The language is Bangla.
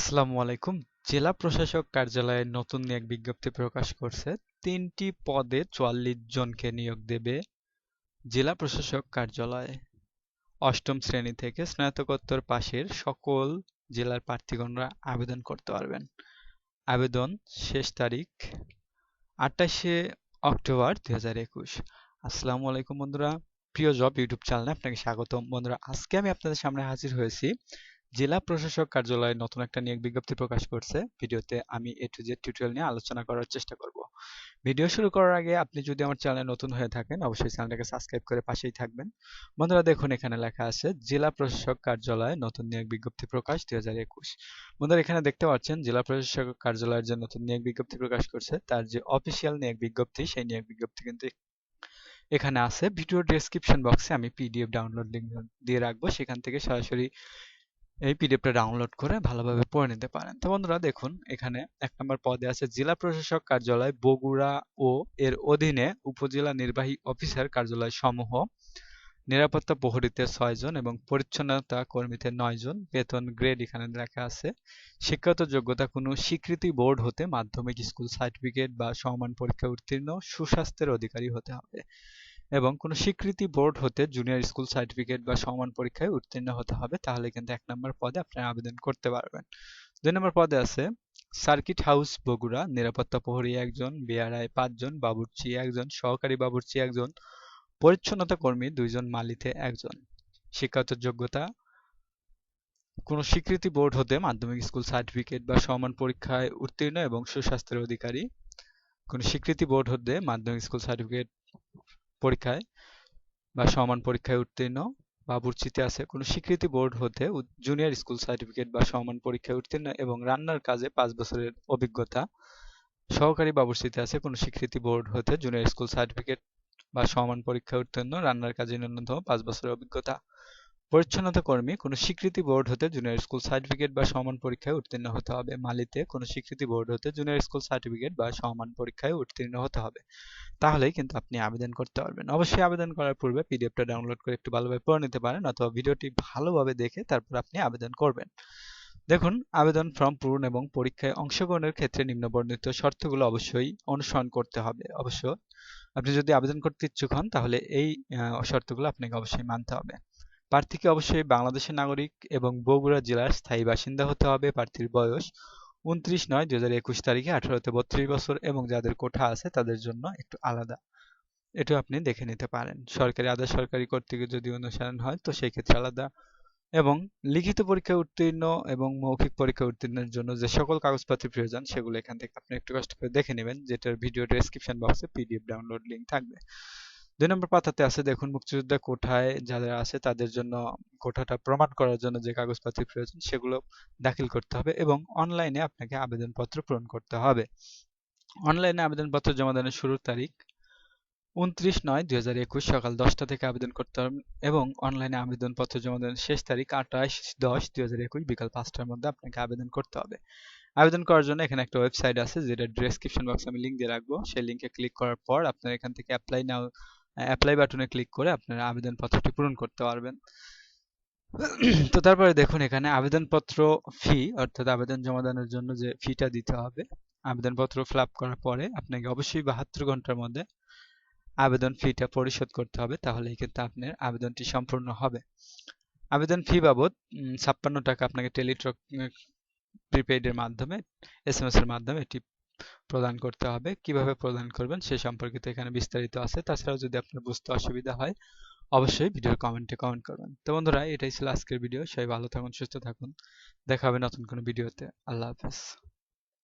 আসসালামু আলাইকুম। জেলা প্রশাসক কার্যালয়ে নতুন নিয়োগ বিজ্ঞপ্তি প্রকাশ করছে। ৩টি পদে ৪৪ জনকে নিয়োগ দেবে জেলা প্রশাসক কার্যালয়। অষ্টম শ্রেণী থেকে স্নাতকোত্তর পাশের সকল জেলার প্রার্থীগণরা আবেদন করতে পারবেন। আবেদন শেষ তারিখ ২৮শে অক্টোবর ২০২১। আসসালামু আলাইকুম বন্ধুরা, প্রিয় জব ইউটিউব চ্যানেলে আপনাকে স্বাগতম। বন্ধুরা, আজকে আমি আপনাদের সামনে হাজির হয়েছি। জেলা প্রশাসক কার্যালয়ে নতুন একটা নিয়োগ বিজ্ঞপ্তি প্রকাশ করছে। ভিডিওতে আমি A to Z টিউটোরিয়াল নিয়ে আলোচনা করার চেষ্টা করব। ভিডিও শুরু করার আগে আপনি যদি আমার চ্যানেলে নতুন হয়ে থাকেন, অবশ্যই চ্যানেলটাকে সাবস্ক্রাইব করে পাশেই থাকবেন। বন্ধুরা দেখুন, এখানে লেখা আছে জেলা প্রশাসক কার্যালয়ে নতুন নিয়োগ বিজ্ঞপ্তি প্রকাশ ২০২১। বন্ধুরা এখানে দেখতে পাচ্ছেন জেলা প্রশাসক কার্যালয়ের যে নতুন নিয়োগ বিজ্ঞপ্তি প্রকাশ করছে তার যে অফিসিয়াল নিয়োগ বিজ্ঞপ্তি, সেই নিয়োগ বিজ্ঞপ্তি কিন্তু এখানে আছে। ভিডিও ডেসক্রিপশন বক্সে আমি পিডিএফ ডাউনলোড লিংক দিয়ে রাখবো, সেখান থেকে সরাসরি এই পিডিএফটা ডাউনলোড করে ভালোভাবে পড়ে নিতে পারেন। তো বন্ধুরা দেখুন, এখানে ১ নম্বর পদে আছে জেলা প্রশাসক কার্যালয় বগুড়া ও এর অধীনে উপজেলা নির্বাহী অফিসার কার্যালয় সমূহ। নিরাপত্তা প্রহরীতে ৬ জন এবং পরিচ্ছন্নতা কর্মীতে ৯ জন। বেতন গ্রেড এখানে লেখা আছে। শিক্ষাগত যোগ্যতা কোনো স্বীকৃতি বোর্ড হতে মাধ্যমিক স্কুল সার্টিফিকেট বা সমমান পরীক্ষা উত্তীর্ণ সুস্বাস্থ্যের অধিকারী হতে হবে এবং কোনো স্বীকৃতি বোর্ড হতে জুনিয়র স্কুল সার্টিফিকেট বা সমান পরীক্ষায় উত্তীর্ণ হতে হবে, তাহলে কিন্তু ১ নম্বর পদে আপনারা আবেদন করতে পারবেন। ২ নম্বর পদে আছে সার্কিট হাউস বগুড়া, নিরাপত্তা প্রহরী ১ জন, বিআরআই ৫ জন, বাবুর্চি ১ জন, সহকারী বাবুর্চি 1 জন, পরিচ্ছন্নতা কর্মী ২ জন, মালিতে ১ জন। শিক্ষাগত যোগ্যতা কোনো স্বীকৃতি বোর্ড হতে মাধ্যমিক স্কুল সার্টিফিকেট বা সমান পরীক্ষায় উত্তীর্ণ এবং সুস্বাস্থ্যের অধিকারী। কোনো স্বীকৃতি বোর্ড হতে মাধ্যমিক স্কুল সার্টিফিকেট পরীক্ষায় বা সমান পরীক্ষায় উত্তীর্ণ। বাবুর্চিতে আছে কোনো স্বীকৃতি বোর্ড হতে জুনিয়র স্কুল সার্টিফিকেট বা সমান পরীক্ষায় উত্তীর্ণ এবং রান্নার কাজে ৫ বছরের অভিজ্ঞতা। সহকারী বাবুর্চিতে আছে কোনো স্বীকৃতি বোর্ড হতে জুনিয়র স্কুল সার্টিফিকেট বা সমান পরীক্ষায় উত্তীর্ণ, রান্নার কাজে ন্যূনতম ৫ বছরের অভিজ্ঞতা। পরিচ্ছন্নতা কর্মী কোনো স্বীকৃতি বোর্ড হতে জুনিয়র স্কুল সার্টিফিকেট বা সমান পরীক্ষায় উত্তীর্ণ হতে হবে। মালিতে কোনো স্বীকৃতি বোর্ড হতে জুনিয়র স্কুল সার্টিফিকেট বা সমান পরীক্ষায় উত্তীর্ণ হতে হবে, তাহলেই কিন্তু আপনি আবেদন করতে পারবেন। অবশ্যই আবেদন করার পূর্বে পিডিএফটা ডাউনলোড করে একটু ভালোভাবে পড়ে নিতে পারেন, অথবা ভিডিওটি ভালোভাবে দেখে তারপর আপনি আবেদন করবেন। দেখুন, আবেদন ফর্ম পূরণ এবং পরীক্ষায় অংশগ্রহণের ক্ষেত্রে নিম্নবর্ণিত শর্তগুলো অবশ্যই অনুসরণ করতে হবে। অবশ্য আপনি যদি আবেদন করতে ইচ্ছুক হন তাহলে এই শর্তগুলো আপনাকে অবশ্যই মানতে হবে। প্রার্থীকে অবশ্যই বাংলাদেশের নাগরিক এবং বগুড়া জেলার স্থায়ী বাসিন্দা হতে হবে। প্রার্থীর বয়স ২৯/৯/২০২১ তারিখে ১৮ থেকে ৩২ বছর এবং যাদের কোঠা আছে তাদের জন্য একটু আলাদা, এটা আপনি দেখে নিতে পারেন। সরকারি আধা সরকারি কর্তৃক যদি অনুসরণ হয় তো সেই ক্ষেত্রে আলাদা। এবং লিখিত পরীক্ষায় উত্তীর্ণ এবং মৌখিক পরীক্ষায় উত্তীর্ণের জন্য যে সকল কাগজপত্র প্রয়োজন সেগুলো এখান থেকে আপনি একটু কষ্ট করে দেখে নেবেন, যেটার ভিডিও ডেসক্রিপশন বক্সে পিডিএফ ডাউনলোড লিংক থাকবে। ২ নম্বর পাতাতে আছে দেখুন, মুক্তিযোদ্ধা কোঠায় যারা আছে তাদের জন্য কোঠাটা প্রমাণ করার জন্য যে কাগজপত্র প্রয়োজন সেগুলো দাখিল করতে হবে এবং অনলাইনে আপনাকে আবেদনপত্র পূরণ করতে হবে। অনলাইনে আবেদনপত্র জমা দানের শুরুর তারিখ ২৯/৯/২০২১ সকাল ১০টা থেকে আবেদন করতে হবে এবং অনলাইনে আবেদনপত্র জমা দানের শেষ তারিখ ২৮/১০/২০২১ বিকাল ৫টার মধ্যে আপনাকে আবেদন করতে হবে। আবেদন করার জন্য এখানে একটা ওয়েবসাইট আছে, যেটা ডেসক্রিপশন বক্সে আমি লিংক দিয়ে রাখবো। সেই লিংকে ক্লিক করার পর আপনারা এখান থেকে অ্যাপ্লাই বাটনে ক্লিক করে আপনারা আবেদনপত্রটি পূরণ করতে পারবেন। তো তারপরে দেখুন, এখানে আবেদনপত্র ফি অর্থাৎ আবেদন জমা দানের জন্য যে ফিটা দিতে হবে, আবেদনপত্র ফিল আপ করার পরে আপনাকে অবশ্যই ৭২ ঘন্টার মধ্যে আবেদন ফিটা পরিশোধ করতে হবে, তাহলেই কিন্তু আপনার আবেদনটি সম্পূর্ণ হবে। আবেদন ফি বাবদ ৫৬ টাকা আপনাকে টেলিটক প্রিপেইডের মাধ্যমে SMS এর মাধ্যমে এটি প্রদান করতে হবে। কিভাবে প্রদান করবেন সে সম্পর্কিত এখানে বিস্তারিত আছে। তাছাড়াও যদি আপনার বুঝতে অসুবিধা হয় অবশ্যই ভিডিওর কমেন্টে কমেন্ট করবেন। তো বন্ধুরা, এটাই ছিল আজকের ভিডিও। সবাই ভালো থাকুন, সুস্থ থাকুন। দেখা হবে নতুন কোনো ভিডিওতে। আল্লাহ হাফেজ।